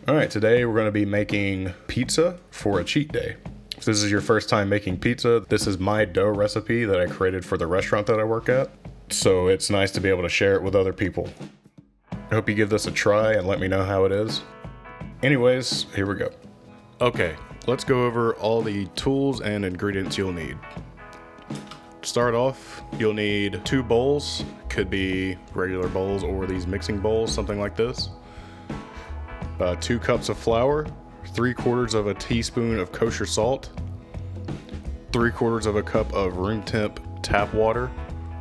Alright, today we're going to be making pizza for a cheat day. If this is your first time making pizza, this is my dough recipe that I created for the restaurant that I work at. So it's nice to be able to share it with other people. I hope you give this a try and let me know how it is. Anyways, here we go. Okay, let's go over all the tools and ingredients you'll need. To start off, you'll need 2 bowls. Could be regular bowls or these mixing bowls, something like this. 2 cups of flour, 3/4 of a teaspoon of kosher salt, 3/4 of a cup of room temp tap water,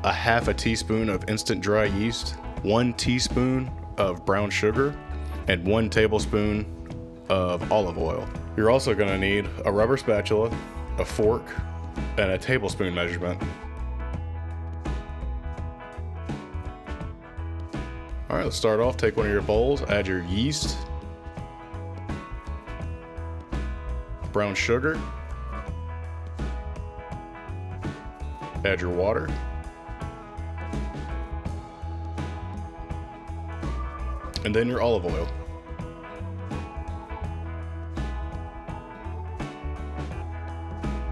a half a teaspoon of instant dry yeast, 1 teaspoon of brown sugar, and 1 tablespoon of olive oil. You're also going to need a rubber spatula, a fork, and a tablespoon measurement. Alright, let's start off. Take one of your bowls, add your yeast, brown sugar, add your water, and then your olive oil.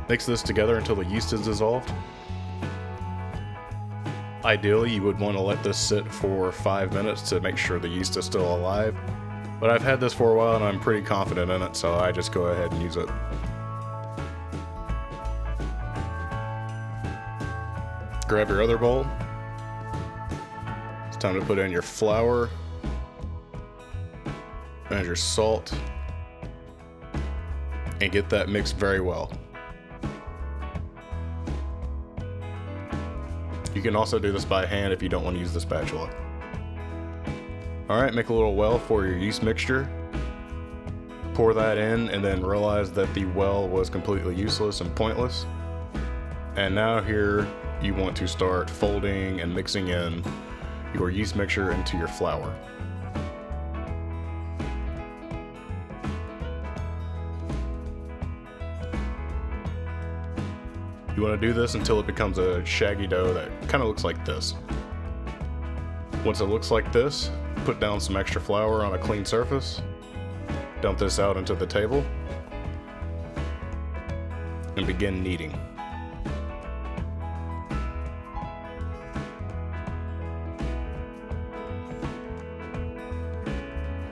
Mix this together until the yeast is dissolved. Ideally, you would want to let this sit for 5 minutes to make sure the yeast is still alive. But I've had this for a while and I'm pretty confident in it, so I just go ahead and use it. Grab your other bowl. It's time to put in your flour and your salt and get that mixed very well. You can also do this by hand if you don't want to use the spatula. Alright, make a little well for your yeast mixture. Pour that in and then realize that the well was completely useless and pointless. And now here you want to start folding and mixing in your yeast mixture into your flour. You want to do this until it becomes a shaggy dough that kind of looks like this. Once it looks like this, put down some extra flour on a clean surface, dump this out into the table, and begin kneading.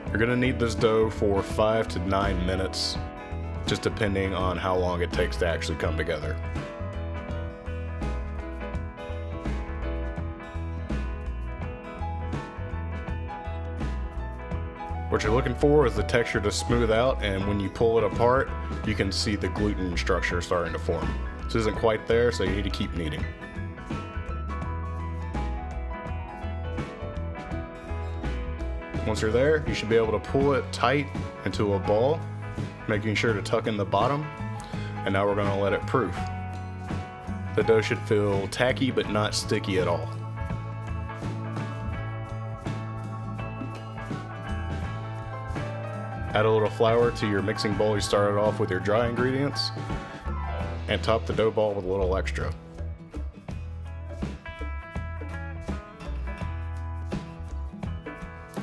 You're going to knead this dough for 5 to 9 minutes, just depending on how long it takes to actually come together. What you're looking for is the texture to smooth out, and when you pull it apart, you can see the gluten structure starting to form. This isn't quite there, so you need to keep kneading. Once you're there, you should be able to pull it tight into a ball, making sure to tuck in the bottom, and now we're going to let it proof. The dough should feel tacky but not sticky at all. Add a little flour to your mixing bowl you started off with your dry ingredients, and top the dough ball with a little extra.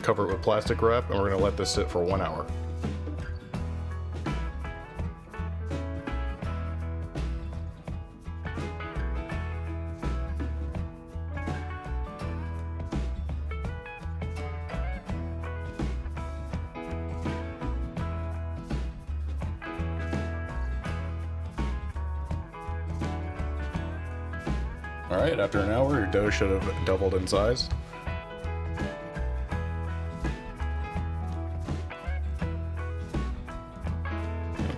Cover it with plastic wrap, and we're going to let this sit for 1 hour. Alright, after an hour, your dough should have doubled in size.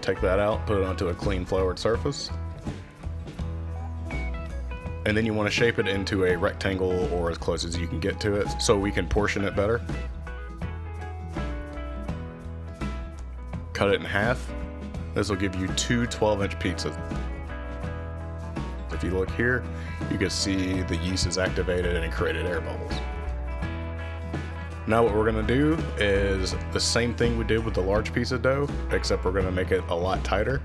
Take that out, put it onto a clean floured surface. And then you want to shape it into a rectangle or as close as you can get to it so we can portion it better. Cut it in half. This will give you 2 12-inch pizzas. If you look here, you can see the yeast is activated and it created air bubbles. Now what we're going to do is the same thing we did with the large piece of dough, except we're going to make it a lot tighter.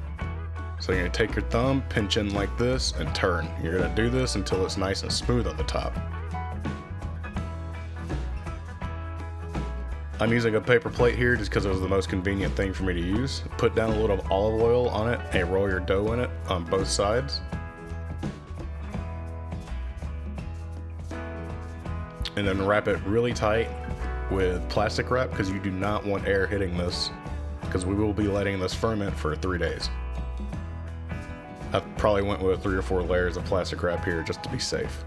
So you're going to take your thumb, pinch in like this, and turn. You're going to do this until it's nice and smooth on the top. I'm using a paper plate here just because it was the most convenient thing for me to use. Put down a little olive oil on it and roll your dough in it on both sides. And then wrap it really tight with plastic wrap because you do not want air hitting this, because we will be letting this ferment for 3 days. I probably went with 3 or 4 layers of plastic wrap here just to be safe.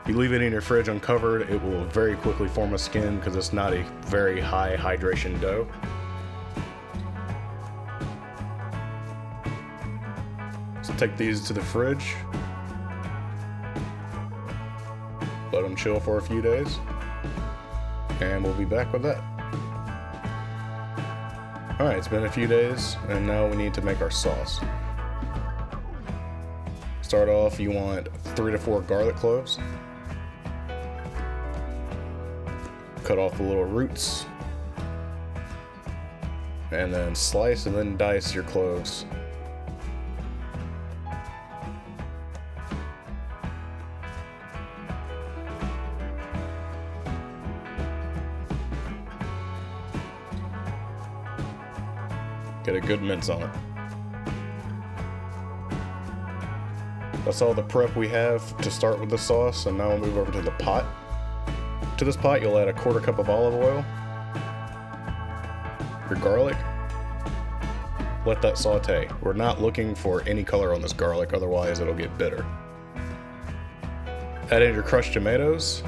If you leave it in your fridge uncovered, it will very quickly form a skin because it's not a very high hydration dough. So take these to the fridge. Let them chill for a few days. And we'll be back with that. Alright, it's been a few days, and now we need to make our sauce. Start off, you want 3 to 4 garlic cloves. Cut off the little roots. And then slice and then dice your cloves. Get a good mince on it. That's all the prep we have to start with the sauce, and now we'll move over to the pot. To this pot, you'll add a 1/4 cup of olive oil, your garlic. Let that saute. We're not looking for any color on this garlic, otherwise it'll get bitter. Add in your crushed tomatoes.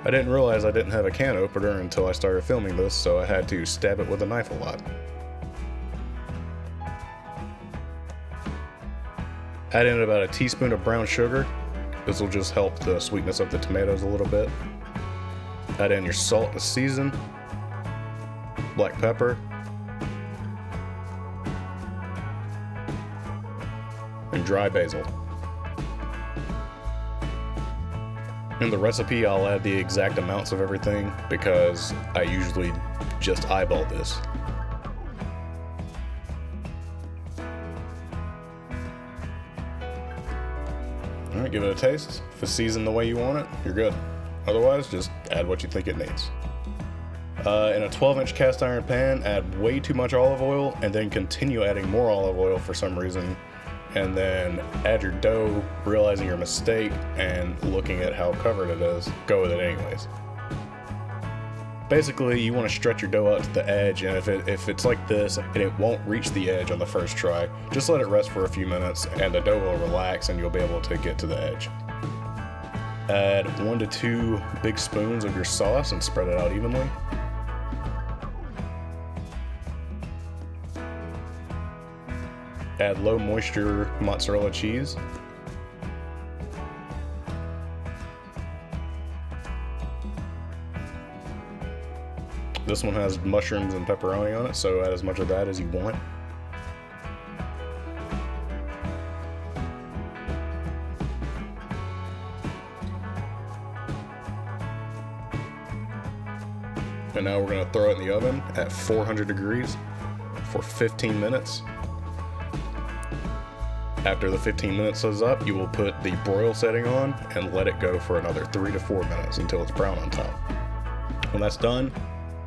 I didn't realize I didn't have a can opener until I started filming this, so I had to stab it with a knife a lot. Add in about a teaspoon of brown sugar. This will just help the sweetness of the tomatoes a little bit. Add in your salt to season, black pepper, and dry basil. In the recipe, I'll add the exact amounts of everything because I usually just eyeball this. Alright, give it a taste. If it's seasoned the way you want it, you're good. Otherwise, just add what you think it needs. In a 12-inch cast iron pan, add way too much olive oil and then continue adding more olive oil for some reason. And then add your dough, realizing your mistake and looking at how covered it is. Go with it anyways. Basically, you want to stretch your dough out to the edge, and if it's like this and it won't reach the edge on the first try, just let it rest for a few minutes and the dough will relax and you'll be able to get to the edge. Add 1 to 2 big spoons of your sauce and spread it out evenly. Add low moisture mozzarella cheese. This one has mushrooms and pepperoni on it, so add as much of that as you want. And now we're going to throw it in the oven at 400 degrees for 15 minutes. After the 15 minutes is up, you will put the broil setting on and let it go for another 3 to 4 minutes until it's brown on top. When that's done,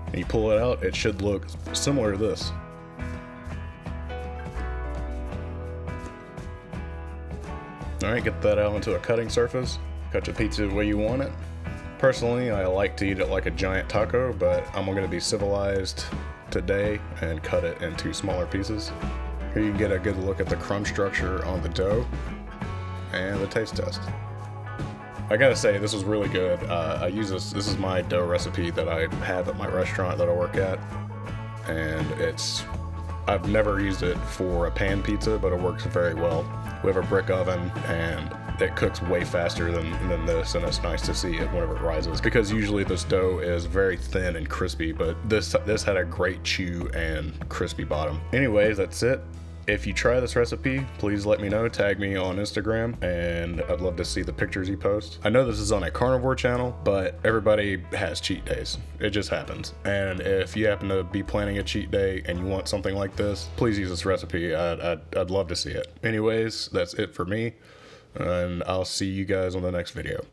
and you pull it out, it should look similar to this. Alright, get that out into a cutting surface. Cut your pizza the way you want it. Personally, I like to eat it like a giant taco, but I'm going to be civilized today and cut it into smaller pieces. Here you can get a good look at the crumb structure on the dough and the taste test. I gotta say, this was really good. I use this is my dough recipe that I have at my restaurant that I work at, and I've never used it for a pan pizza, but it works very well. We have a brick oven and it cooks way faster than this, and it's nice to see it whenever it rises, because usually this dough is very thin and crispy, but this had a great chew and crispy bottom. Anyways, that's it. If you try this recipe, please let me know, tag me on Instagram, and I'd love to see the pictures you post. I know this is on a carnivore channel, but everybody has cheat days. It just happens. And if you happen to be planning a cheat day and you want something like this, please use this recipe. I'd love to see it. Anyways, that's it for me, and I'll see you guys on the next video.